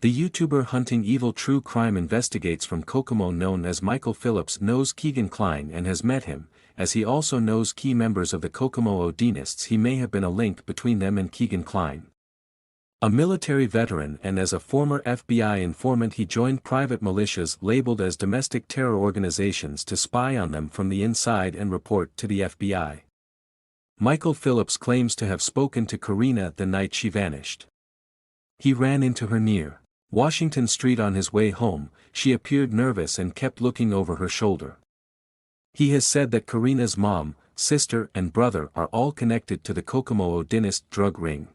The YouTuber Hunting Evil True Crime investigates from Kokomo known as Michael Phillips knows Keegan Kline and has met him, as he also knows key members of the Kokomo Odinists. He may have been a link between them and Keegan Kline. A military veteran and as a former FBI informant he joined private militias labeled as domestic terror organizations to spy on them from the inside and report to the FBI. Michael Phillips claims to have spoken to Karina the night she vanished. He ran into her near Washington Street on his way home. She appeared nervous and kept looking over her shoulder. He has said that Karina's mom, sister and brother are all connected to the Kokomo Odinist drug ring.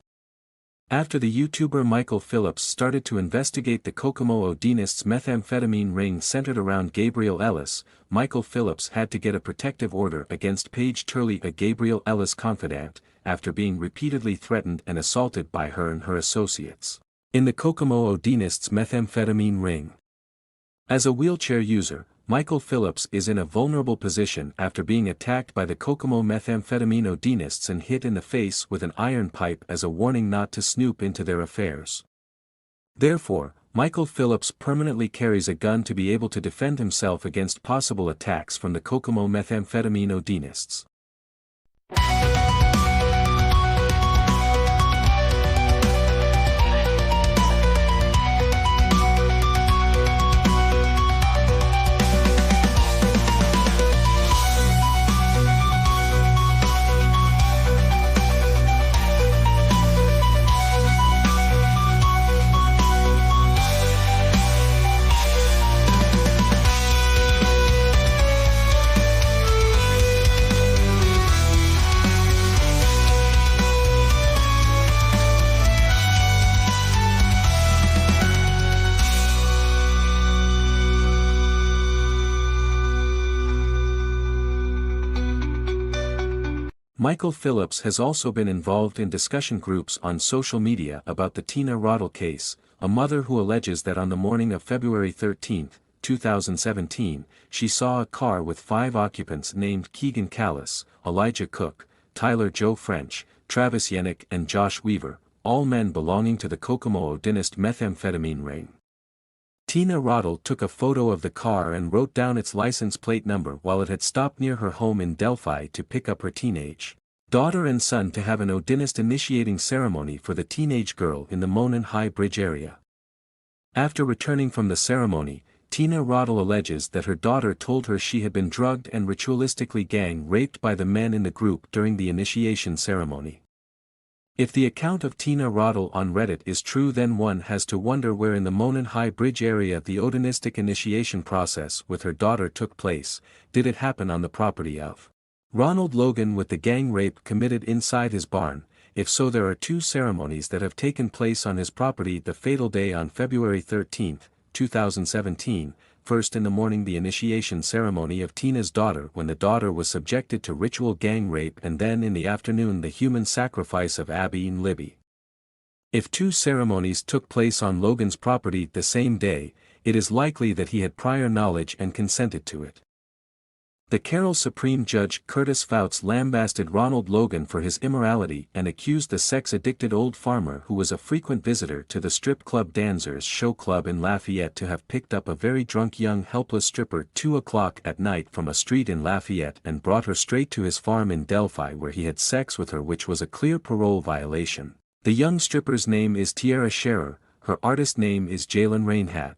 After the YouTuber Michael Phillips started to investigate the Kokomo Odinists' methamphetamine ring centered around Gabriel Ellis, Michael Phillips had to get a protective order against Paige Turley, a Gabriel Ellis confidant, after being repeatedly threatened and assaulted by her and her associates in the Kokomo Odinists' methamphetamine ring. As a wheelchair user, Michael Phillips is in a vulnerable position after being attacked by the Kokomo methamphetamine Odinists and hit in the face with an iron pipe as a warning not to snoop into their affairs. Therefore, Michael Phillips permanently carries a gun to be able to defend himself against possible attacks from the Kokomo methamphetamine Odinists. Michael Phillips has also been involved in discussion groups on social media about the Tina Rottle case, a mother who alleges that on the morning of February 13, 2017, she saw a car with 5 occupants named Keegan Callis, Elijah Cook, Tyler Joe French, Travis Yennick and Josh Weaver, all men belonging to the Kokomo Odinist methamphetamine ring. Tina Rottle took a photo of the car and wrote down its license plate number while it had stopped near her home in Delphi to pick up her teenage daughter and son to have an Odinist initiating ceremony for the teenage girl in the Monon High Bridge area. After returning from the ceremony, Tina Rottle alleges that her daughter told her she had been drugged and ritualistically gang raped by the men in the group during the initiation ceremony. If the account of Tina Rottle on Reddit is true, then one has to wonder where in the Monon High Bridge area the Odinistic initiation process with her daughter took place. Did it happen on the property of Ronald Logan with the gang rape committed inside his barn? If so, there are 2 ceremonies that have taken place on his property the fatal day on February 13, 2017, first in the morning the initiation ceremony of Tina's daughter when the daughter was subjected to ritual gang rape, and then in the afternoon the human sacrifice of Abby and Libby. If 2 ceremonies took place on Logan's property the same day, it is likely that he had prior knowledge and consented to it. The Carroll Supreme Judge Curtis Fouts lambasted Ronald Logan for his immorality and accused the sex-addicted old farmer who was a frequent visitor to the strip club Danzer's Show Club in Lafayette to have picked up a very drunk young helpless stripper 2 o'clock at night from a street in Lafayette and brought her straight to his farm in Delphi where he had sex with her, which was a clear parole violation. The young stripper's name is Tiara Scherer, her artist name is Jalen Rainhat.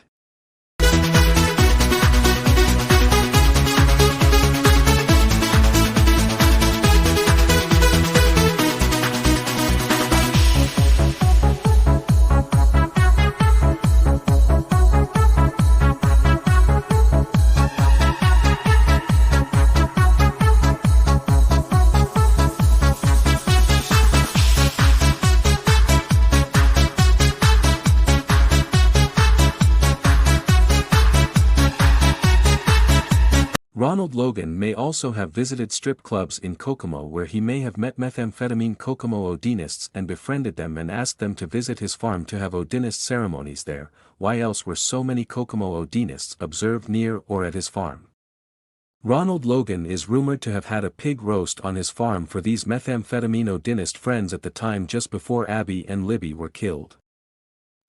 Ronald Logan may also have visited strip clubs in Kokomo where he may have met methamphetamine Kokomo Odinists and befriended them and asked them to visit his farm to have Odinist ceremonies there. Why else were so many Kokomo Odinists observed near or at his farm? Ronald Logan is rumored to have had a pig roast on his farm for these methamphetamine Odinist friends at the time just before Abby and Libby were killed.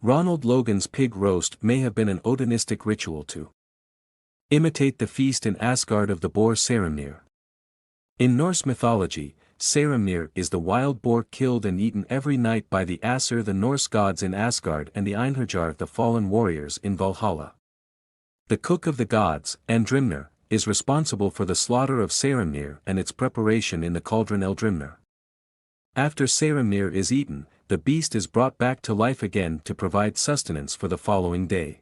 Ronald Logan's pig roast may have been an Odinistic ritual to imitate the feast in Asgard of the boar Saehrimnir. In Norse mythology, Saehrimnir is the wild boar killed and eaten every night by the Aesir, the Norse gods in Asgard, and the Einherjar, the fallen warriors in Valhalla. The cook of the gods, Andrimnir, is responsible for the slaughter of Saehrimnir and its preparation in the cauldron Eldrimnir. After Saehrimnir is eaten, the beast is brought back to life again to provide sustenance for the following day.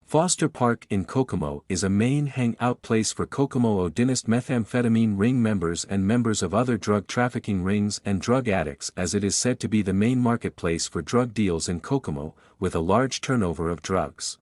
Foster Park in Kokomo is a main hang-out place for Kokomo Odinist methamphetamine ring members and members of other drug trafficking rings and drug addicts, as it is said to be the main marketplace for drug deals in Kokomo, with a large turnover of drugs.